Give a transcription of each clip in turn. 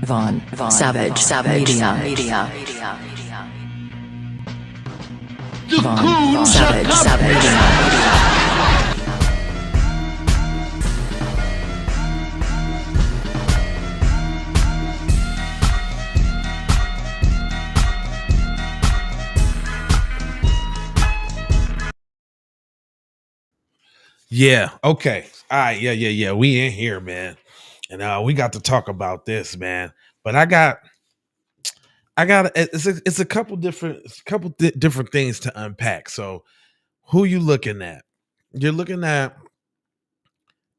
Savage Media. Savage Media. Yeah. Okay. All right. Yeah. We in here, man, and we got to talk about this, man. But I got. It's a couple different different things to unpack. So, who you looking at? You're looking at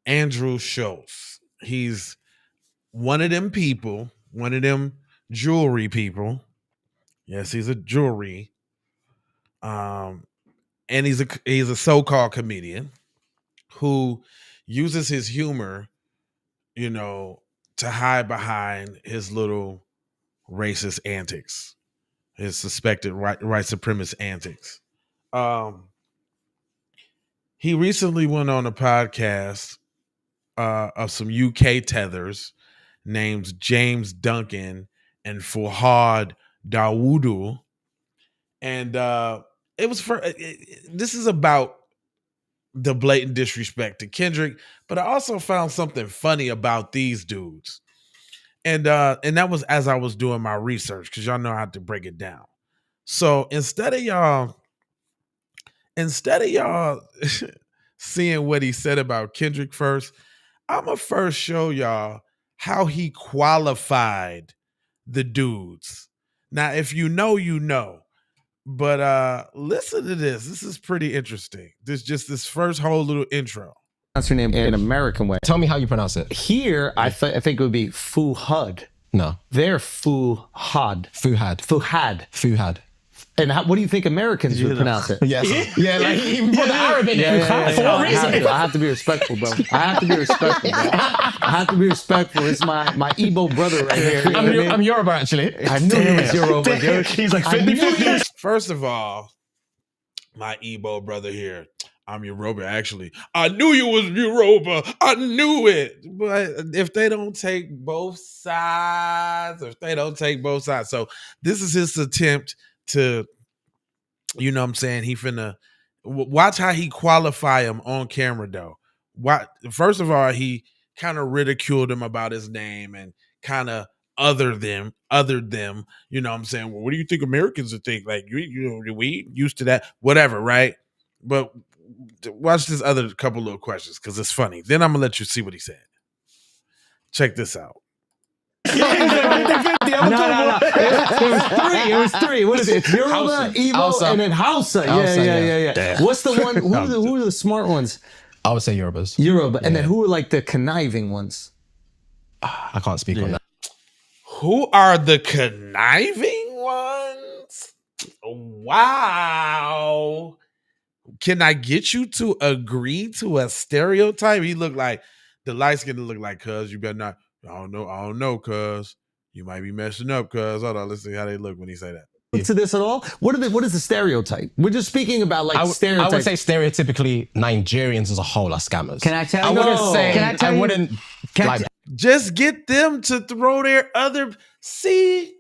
Andrew Schulz. He's one of them people, one of them jewelry people. Yes, he's a jewelry. And he's a so-called comedian who uses his humor, to hide behind his little racist antics, his suspected white supremacist antics. He recently went on a podcast of some UK tethers named James Duncan and Fuhad Dawoodou. And it was this is about the blatant disrespect to Kendrick, but I also found something funny about these dudes. And that was as I was doing my research, because y'all know how to break it down. So instead of y'all seeing what he said about Kendrick first, I'ma first show y'all how he qualified the dudes. Now, if you know, you know. But listen to this. This is pretty interesting. This first whole little intro. That's your name in an American way. Tell me how you pronounce it. Here, I think it would be Fuhad. No. They're Fuhad. Fuhad. And what do you think Americans would pronounce it? Yes. Yeah, like even put the Arab in it. For what reason? I have to be respectful, bro. I have to be respectful. It's my Igbo brother right here. I'm Yoruba, actually. I knew he was Yoruba, dude. He's like 50-50. First of all, my Igbo brother here. I'm Yoruba, actually. I knew you was Yoruba. I knew it. But if they don't take both sides, so this is his attempt to, he finna watch how he qualify him on camera though. First of all, he kind of ridiculed him about his name and kind of othered them. Well, what do you think Americans would think? Like, we used to that, whatever, right? But watch this other couple little questions because it's funny. Then I'm gonna let you see what he said. Check this out. No. It was three. What is it? It's Yoruba, Igbo, and then Hausa. Yeah. Damn. What's the one? Who are the smart ones? I would say Yorubas. Yoruba. And then who are like the conniving ones? I can't speak on that. Who are the conniving ones? Wow. Can I get you to agree to a stereotype? He looked like the light skin look like, cuz you better not. I don't know, cuz you might be messing up, cuz. Hold on, let's see how they look when he say that. To this at all? What is the stereotype? We're just speaking about stereotypes. I would say stereotypically Nigerians as a whole are scammers. Can I tell you? Just get them to throw their other. See.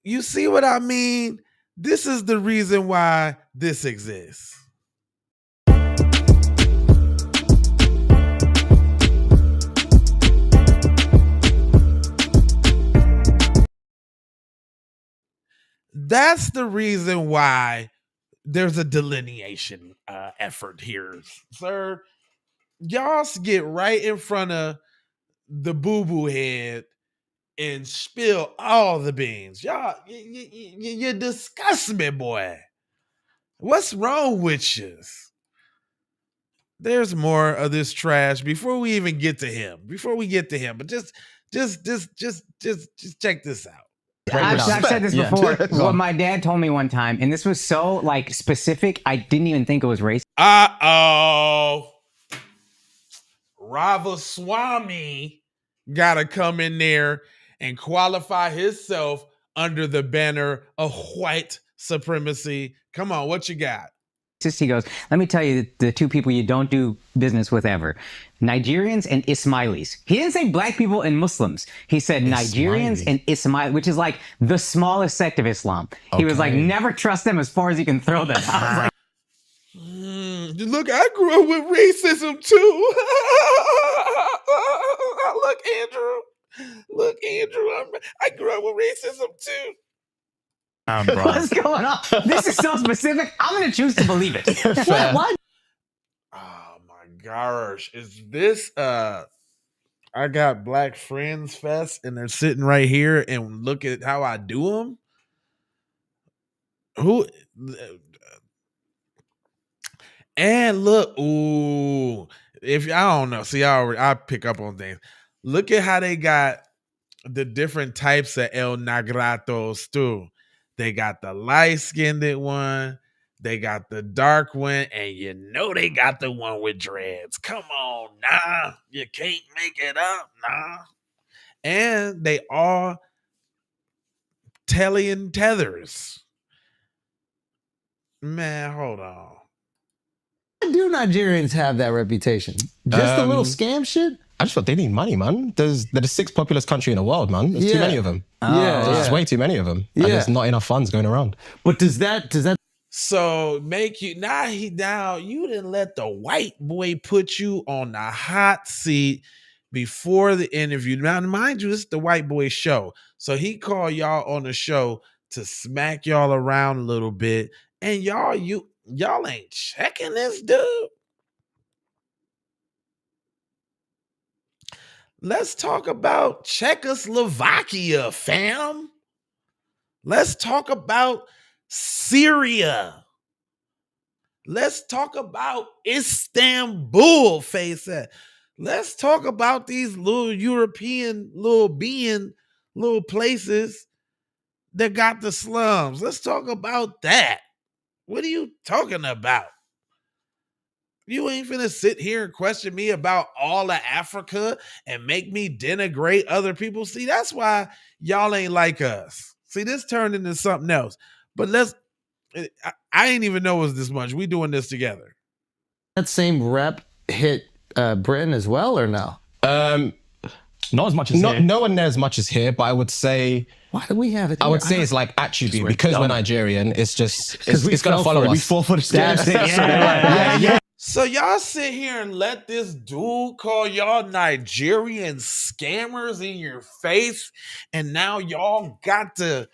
You see what I mean? This is the reason why this exists. That's the reason why there's a delineation effort here, sir. Y'all get right in front of the boo-boo head and spill all the beans. Y'all, you disgust me, boy. What's wrong with you? There's more of this trash before we even get to him. But just check this out. I've said this before. What my dad told me one time, and this was so specific, I didn't even think it was racist. Ramaswamy gotta come in there and qualify himself under the banner of white supremacy. Come on, what you got? He goes, let me tell you the two people you don't do business with ever. Nigerians and Ismailis. He didn't say black people and Muslims. He said Nigerians and Ismail, which is like the smallest sect of Islam. He was like, never trust them as far as you can throw them. I was like, look, I grew up with racism too. Look, Andrew, I grew up with racism too. What's going on? This is so specific. I'm going to choose to believe it. What? Oh my gosh. Is this I got Black Friends Fest and they're sitting right here and look at how I do them? Who and look, ooh, if I don't know, see, I pick up on things. Look at how they got the different types of El Nagratos too. They got the light-skinned one, they got the dark one, and you know they got the one with dreads. Come on, nah. You can't make it up, nah. And they all telly and tethers. Man, hold on. Why do Nigerians have that reputation? Just a little scam shit? I just thought they need money, man. They're the 6th populous country in the world, man. There's too many of them. There's way too many of them. And there's not enough funds going around. But does that so make you now you didn't let the white boy put you on the hot seat before the interview. Now, mind you, it's the white boy show. So he called y'all on the show to smack y'all around a little bit. And y'all ain't checking this dude. Let's talk about Czechoslovakia, fam. Let's talk about Syria. Let's talk about Istanbul, face that. Let's talk about these little European little places that got the slums. Let's talk about that. What are you talking about? You ain't finna sit here and question me about all of Africa and make me denigrate other people. See, that's why y'all ain't like us. See, this turned into something else. But I ain't even know it was this much. We doing this together. That same rep hit Britain as well, or no? Not as much as here. No one there as much as here, but I would say... Why do we have it here? I would say it's like attribute. Because we're Nigerian, it's just... It's going to follow us. We fall for the steps. So y'all sit here and let this dude call y'all Nigerian scammers in your face, and now y'all got to,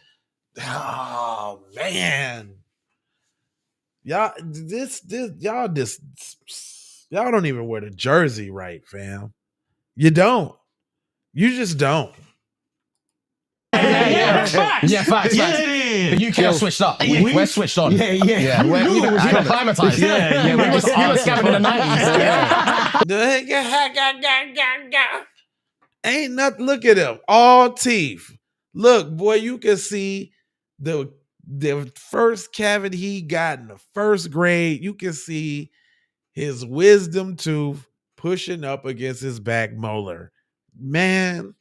oh man, y'all don't even wear the jersey right, fam. You don't. You just don't. Yeah, facts. The UK are switched up. We're switched on. Yeah. We're acclimatized. We were scamming in the 90s. Ain't nothing. Look at him. All teeth. Look, boy, you can see the first cavity he got in the first grade. You can see his wisdom tooth pushing up against his back molar. Man,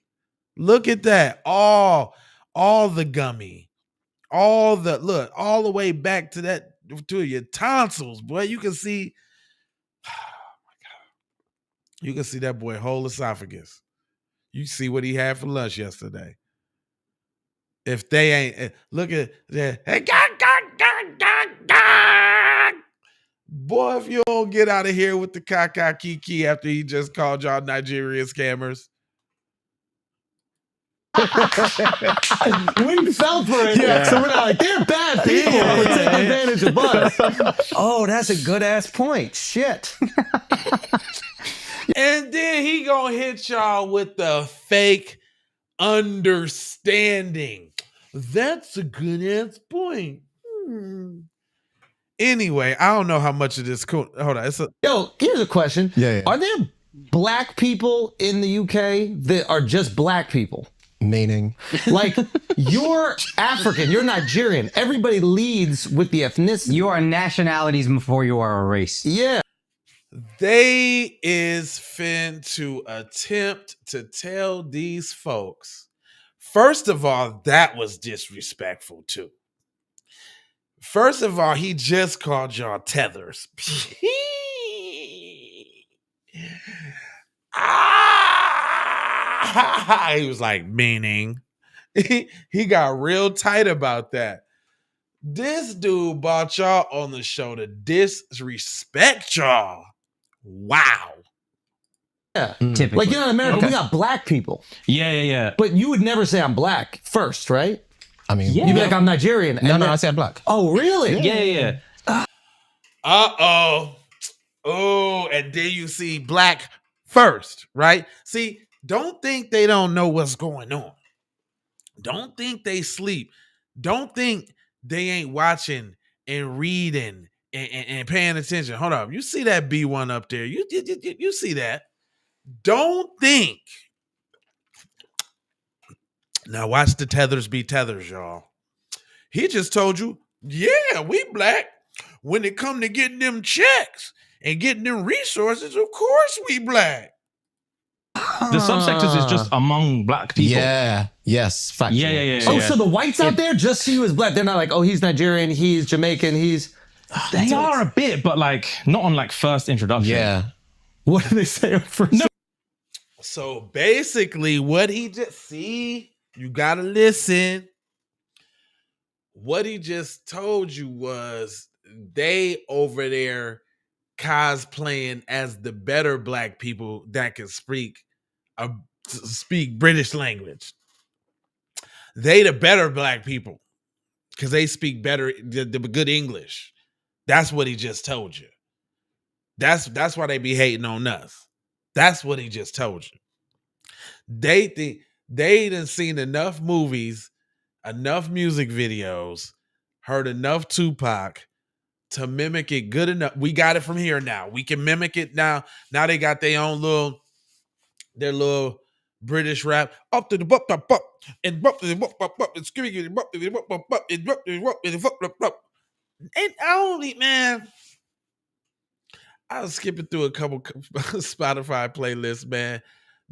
look at that. All the gummy. All the way back to your tonsils, boy. You can see, oh my God. You can see that boy whole esophagus. You see what he had for lunch yesterday. If they ain't, look at that. Hey, boy, if you don't get out of here with the kaka kiki after he just called y'all Nigerian scammers. We fell for it. So we're not like, they're bad people. We're taking advantage of us. Oh, that's a good ass point. Shit. And then he gonna hit y'all with the fake understanding. That's a good ass point. Anyway, I don't know how much of this. Hold on. Yo, here's a question. Yeah. Are there black people in the UK that are just black people? Meaning? Like, you're African, you're Nigerian. Everybody leads with the ethnicity. You are nationalities before you are a race. Yeah. They is fin to attempt to tell these folks. First of all, that was disrespectful too. First of all, he just called y'all tethers. He was like, meaning. He got real tight about that. This dude brought y'all on the show to disrespect y'all. Wow. Yeah. Typically. Like, you know, in America, we got black people. Yeah. But you would never say I'm black first, right? I mean, You'd be like, I'm Nigerian. No, I said black. Oh, really? Yeah. Uh-oh. Oh, and then you see black first, right? See, don't think they don't know what's going on. Don't think they sleep. Don't think they ain't watching and reading and paying attention. Hold up. You see that B1 up there. You see that. Don't think. Now watch the tethers be tethers, y'all. He just told you, yeah, we black. When it come to getting them checks and getting them resources, of course we black. The subsectors is just among black people. Yeah. Yes. Fact. Yeah. Oh, so the whites out there just see you as black. They're not like, oh, he's Nigerian, he's Jamaican, he's... They are a bit, but like not on like first introduction. Yeah. What do they say at first? No. So basically what he just... See, you got to listen. What he just told you was they over there cosplaying as the better black people that can speak British language. They the better black people because they speak better the good English. That's what he just told you. That's why they be hating on us. That's what he just told you. They think they done seen enough movies, enough music videos, heard enough Tupac to mimic it good enough. We got it from here now. We can mimic it now. Now they got their own their little British rap. Up to the bup and bup to the bup and screaming bup to the bup and bup to the bup. And I only, man, I was skipping through a couple Spotify playlists, man.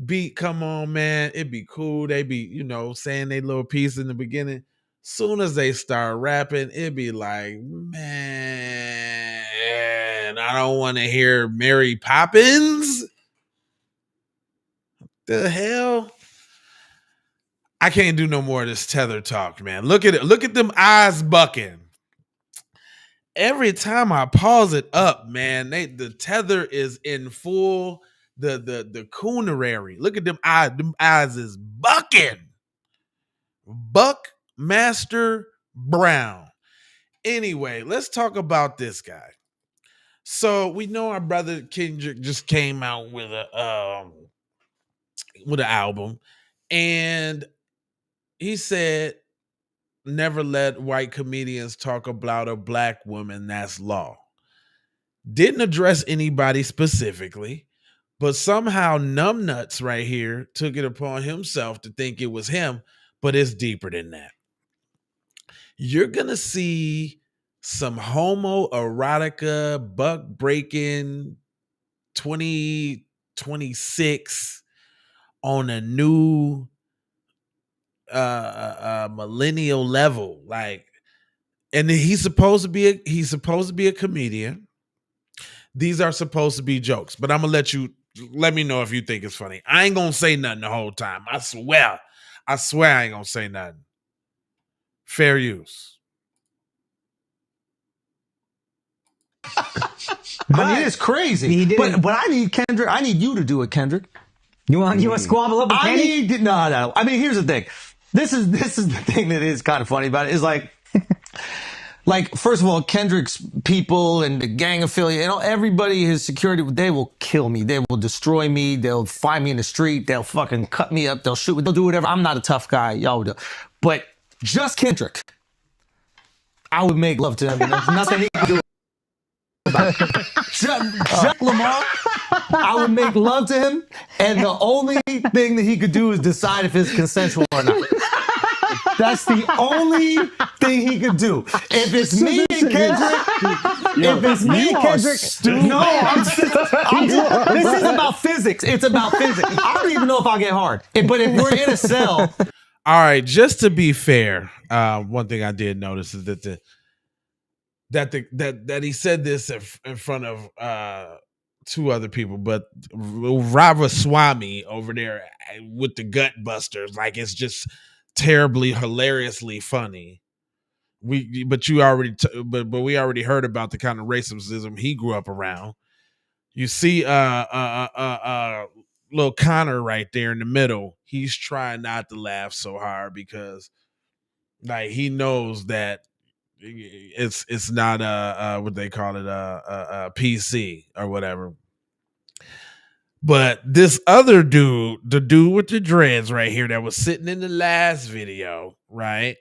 Beat, come on, man. It'd be cool. They be, saying their little piece in the beginning. Soon as they start rapping, it'd be like, man, I don't want to hear Mary Poppins. The hell? I can't do no more of this tether talk, man. Look at it. Look at them eyes bucking. Every time I pause it up, man, the tether is in full the coonerary. Look at them eyes. Them eyes is bucking. Buckmaster Brown. Anyway, let's talk about this guy. So we know our brother Kendrick just came out with an album, and he said, "Never let white comedians talk about a black woman. That's law." Didn't address anybody specifically, but somehow Numbnuts right here took it upon himself to think it was him, but it's deeper than that. You're going to see some homoerotica, buck breaking 2026 on a new millennial level. Like, and he's supposed to be a comedian. These are supposed to be jokes, but I'm gonna let me know if you think it's funny. I ain't gonna say nothing the whole time. I swear I ain't gonna say nothing. Fair use. I mean, it's crazy. But I need Kendrick. I need you to do it, Kendrick. You want to squabble up with Kenny? No. I mean, here's the thing. This is the thing that is kind of funny about it. Is like, first of all, Kendrick's people and the gang affiliate, everybody, his security, they will kill me. They will destroy me. They'll find me in the street. They'll fucking cut me up. They'll shoot me. They'll do whatever. I'm not a tough guy. Y'all would do. But just Kendrick, I would make love to him. And there's nothing he can do. Just Lamar, I would make love to him, and the only thing that he could do is decide if it's consensual or not. That's the only thing he could do. If it's me and Kendrick, this is about physics. It's about physics. I don't even know if I'll get hard. But if we're in a cell. All right, just to be fair, one thing I did notice is that that he said this in front of two other people, but Ramaswamy over there with the gut busters, like it's just terribly hilariously funny. But we already heard about the kind of racism he grew up around. You see little Connor right there in the middle. He's trying not to laugh so hard because like he knows that it's not what they call it a PC or whatever. But this other dude, the dude with the dreads right here that was sitting in the last video, right?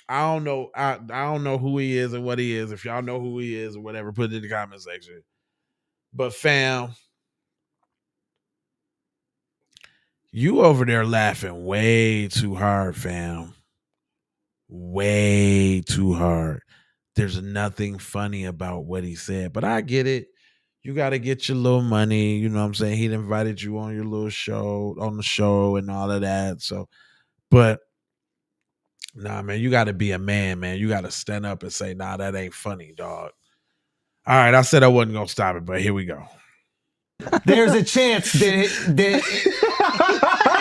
I don't know. I don't know who he is and what he is. If y'all know who he is or whatever, put it in the comment section. But fam, you over there laughing way too hard, fam. Way too hard. There's nothing funny about what he said, but I get it. You got to get your little money. You know what I'm saying? He invited you on your little show, on the show and all of that. So, but nah, man, you got to be a man, man. You got to stand up and say, nah, that ain't funny, dog. All right, I said I wasn't going to stop it, but here we go. There's a chance that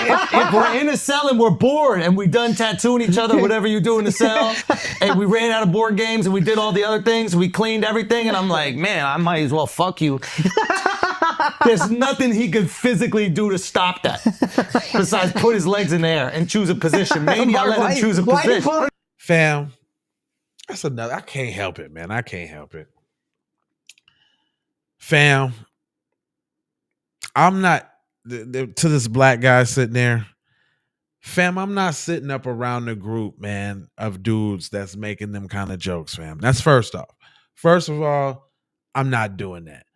if we're in a cell and we're bored and we done tattooing each other, whatever you do in the cell, and we ran out of board games and we did all the other things, we cleaned everything, and I'm like, man, I might as well fuck you. There's nothing he could physically do to stop that besides put his legs in the air and choose a position. Maybe I'll let him choose a position. Fam, that's another. I can't help it, man. I can't help it. Fam, I'm not to this black guy sitting there. Fam, I'm not sitting up around the group, man, of dudes that's making them kind of jokes, fam. That's first off. First of all, I'm not doing that.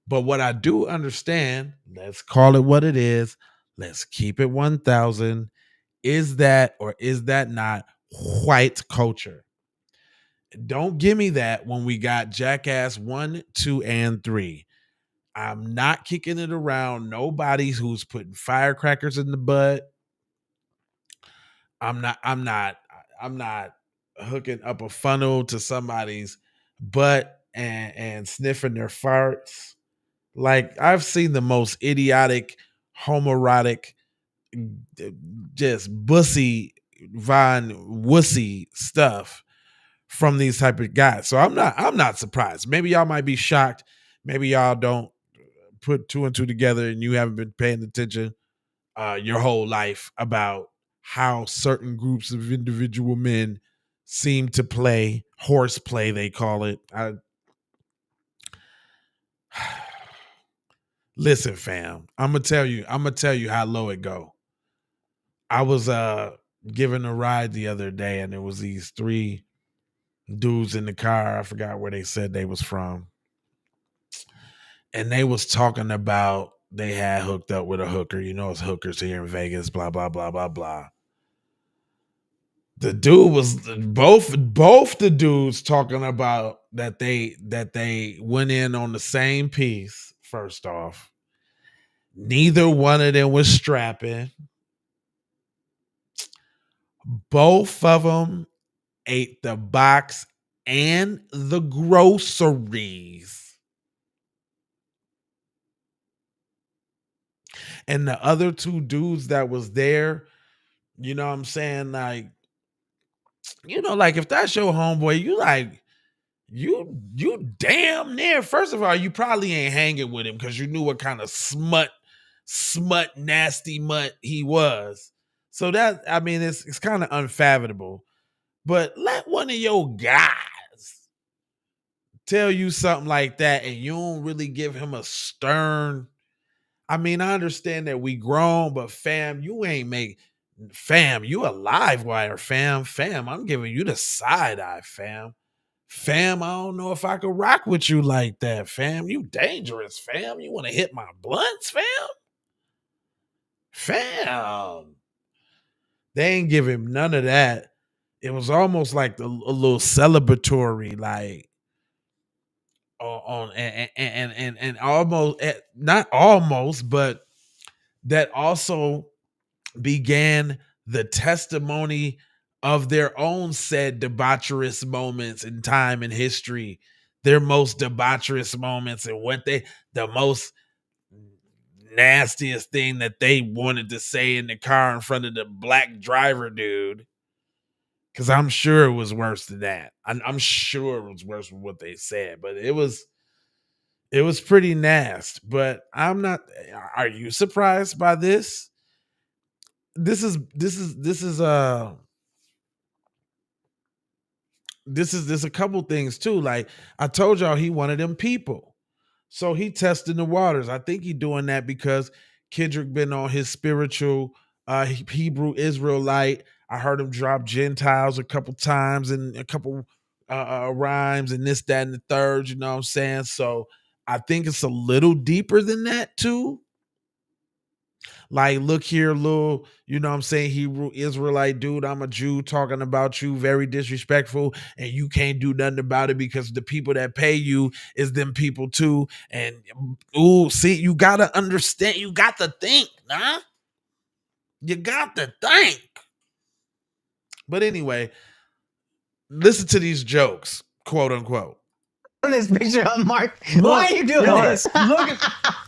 But what I do understand, let's call it what it is. Let's keep it 1,000. Is that or is that not white culture? Don't give me that when we got Jackass 1, 2, and 3. I'm not kicking it around nobody who's putting firecrackers in the butt. I'm not hooking up a funnel to somebody's butt and sniffing their farts. Like, I've seen the most idiotic, homoerotic, just bussy, Von wussy stuff from these type of guys. So I'm not surprised. Maybe y'all might be shocked. Maybe y'all don't put two and two together and you haven't been paying attention your whole life about how certain groups of individual men seem to play horseplay, they call it. Listen, fam, I'm gonna tell you how low it go. I was given a ride the other day, and there was these 3 dudes in the car. I forgot where they said they was from. And they was talking about they had hooked up with a hooker. You know, it's hookers here in Vegas, blah, blah, blah, blah, blah. The dude was both the dudes talking about that they went in on the same piece, first off. Neither one of them was strapping. Both of them ate the box and the groceries. And the other 2 dudes that was there, you know what I'm saying? Like, you know, like if that's your homeboy, you like, you damn near, first of all, you probably ain't hanging with him because you knew what kind of smut, nasty mutt he was. So that, I mean, it's kind of unfathomable. But let one of your guys tell you something like that and you don't really give him a stern. I mean, I understand that we grown, but fam, you ain't fam, you a live wire, fam. Fam, I'm giving you the side eye, fam. Fam, I don't know if I could rock with you like that, fam. You dangerous, fam. You want to hit my blunts, fam? Fam. They ain't give him none of that. It was almost like a little celebratory, like on and almost, not almost, but that also began the testimony of their own said debaucherous moments in time and history, their most debaucherous moments, and the most nastiest thing that they wanted to say in the car in front of the black driver dude. Because I'm sure it was worse than that. I'm sure it was worse than what they said, but it was pretty nasty. But I'm not. Are you surprised by this? This is there's a couple things too. Like I told y'all, he one of them people. So he testing the waters. I think he doing that because Kendrick been on his spiritual Hebrew Israelite. I heard him drop Gentiles a couple times and a couple rhymes and this, that, and the third. You know what I'm saying? So I think it's a little deeper than that too. Like, look here, little, you know what I'm saying, Hebrew Israelite dude, I'm a Jew talking about you, very disrespectful, and you can't do nothing about it because the people that pay you is them people too. And, ooh, see, you got to understand, you got to think, nah? You got to think. But anyway, listen to these jokes, quote unquote. This picture of Mark. Why are you doing this? Look at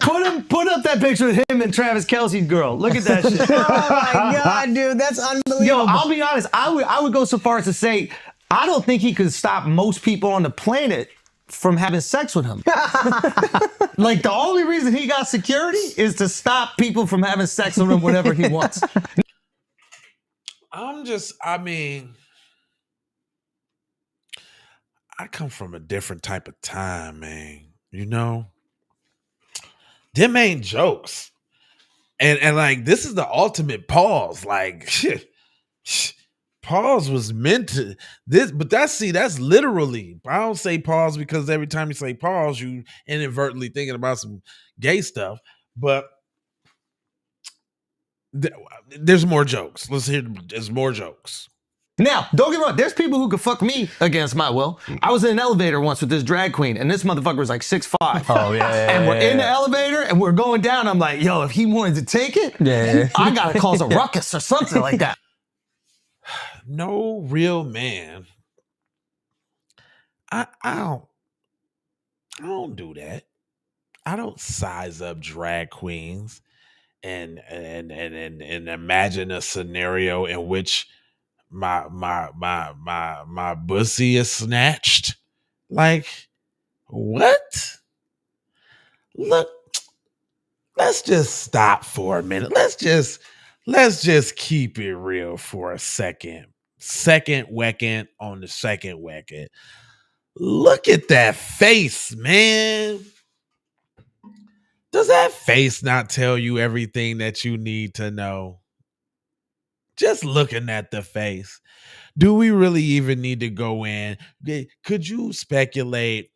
put up that picture of him and Travis Kelce's girl. Look at that shit. Oh my god, dude, that's unbelievable. Yo, I'll be honest. I would go so far as to say I don't think he could stop most people on the planet from having sex with him. Like the only reason he got security is to stop people from having sex with him whenever he wants. I come from a different type of time, man. You know? Them ain't jokes. And like, this is the ultimate pause. Like, pause was meant to this, but that's literally. I don't say pause because every time you say pause, you inadvertently thinking about some gay stuff. But there's more jokes. Let's hear. There's more jokes. Now, don't get me wrong. There's people who could fuck me against my will. I was in an elevator once with this drag queen, and this motherfucker was like 6'5". Oh, yeah. And we're in the elevator, and we're going down. I'm like, yo, if he wanted to take it, I got to cause a ruckus or something like that. No real man. I don't do that. I don't size up drag queens and imagine a scenario in which my pussy is snatched. Like, what? Look, let's just stop for a minute. Let's just keep it real for a second. Second weekend on the second weekend. Look at that face, man. Does that face not tell you everything that you need to know? Just looking at the face. Do we really even need to go in? Could you speculate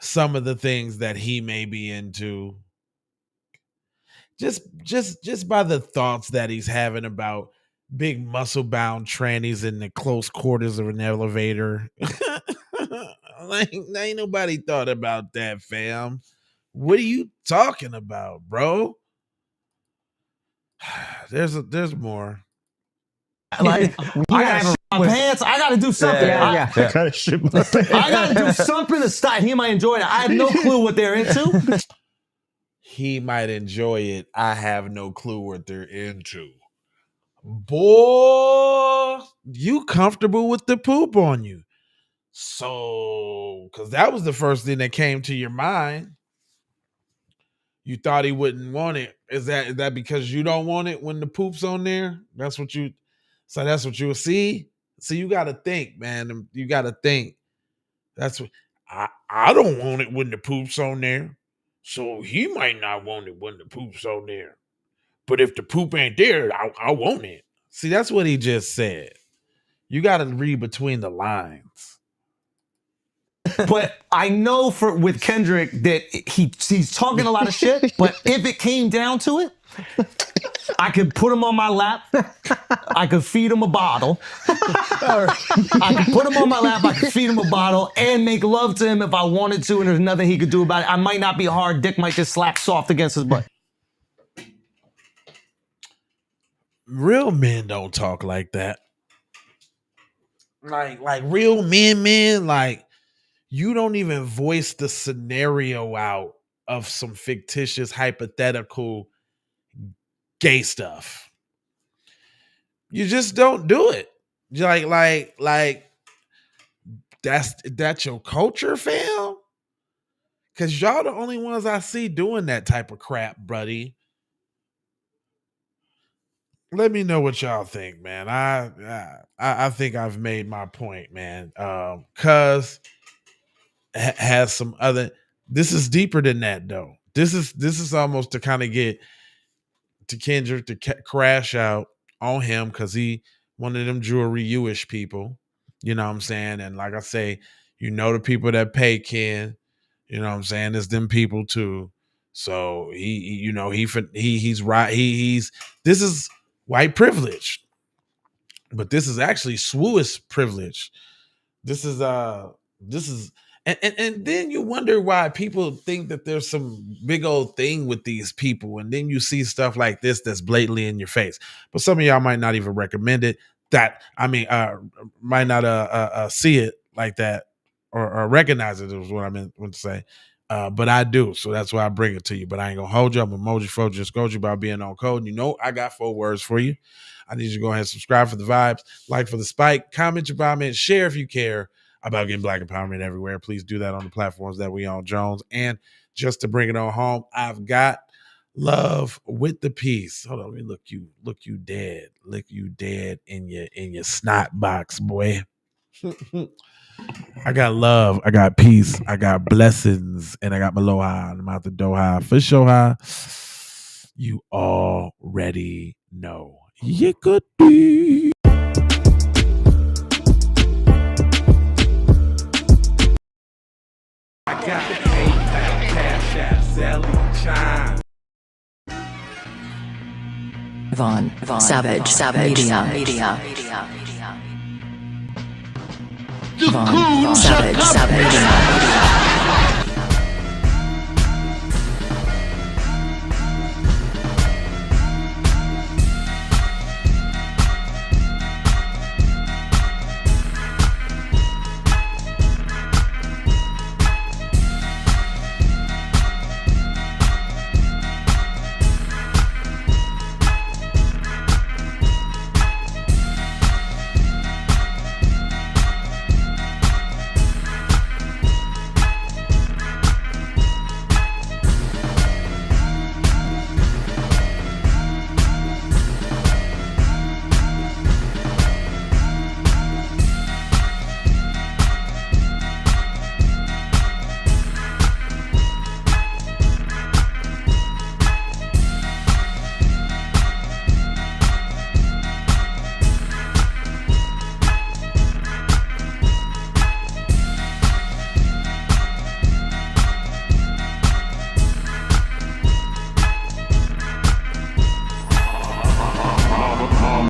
some of the things that he may be into? Just by the thoughts that he's having about big muscle-bound trannies in the close quarters of an elevator. Like, ain't nobody thought about that, fam. What are you talking about, bro? There's more. Like, I gotta shit my pants. I gotta do something. Yeah. I gotta shit my pants. I gotta do something to stop. He might enjoy it. I have no clue what they're into. He might enjoy it. I have no clue what they're into. Boy, you comfortable with the poop on you. So, because that was the first thing that came to your mind. You thought he wouldn't want it. Is that because you don't want it when the poop's on there? That's what you will see. So you got to think, man. You got to think. That's what I don't want it when the poop's on there. So he might not want it when the poop's on there. But if the poop ain't there, I want it. See, that's what he just said. You got to read between the lines. But I know with Kendrick that he's talking a lot of shit, but if it came down to it, I could put him on my lap. I could feed him a bottle. I could put him on my lap. I could feed him a bottle and make love to him if I wanted to, and there's nothing he could do about it. I might not be hard. Dick might just slap soft against his butt. Real men don't talk like that. like real men, like you don't even voice the scenario out of some fictitious hypothetical gay stuff. You just don't do it. Like that's your culture, fam? Cause y'all the only ones I see doing that type of crap, buddy. Let me know what y'all think, man. I think I've made my point, man. Cause has some other. This is deeper than that, though. This is almost to kind of get to Kendrick to crash out on him because he one of them jewelry you-ish people. You know what I'm saying? And like I say, you know the people that pay Ken. You know what I'm saying? It's them people too. So he's right. He's this is white privilege, but this is actually swoosh privilege. This is and then you wonder why people think that there's some big old thing with these people, and then you see stuff like this that's blatantly in your face. But some of y'all might not even recommend it. Might not see it like that or recognize it. Was what I meant to say. But I do, so that's why I bring it to you. But I ain't gonna hold you. I'm emoji for just scold you about being on code. And you know I got 4 words for you. I need you to go ahead and subscribe for the vibes, like for the spike, comment your comment, share if you care about getting Black empowerment everywhere. Please do that on the platforms that we on, Jones. And just to bring it on home, I've got love with the peace. Hold on, let me look you dead in your snot box, boy. I got love, I got peace, I got blessings, and I got Maloha. I'm out the Doha for Shoha. You already know. You could be. I got the PayPal, Cash App, Zelle, Chime. Von Savage Media. Von Savage Media.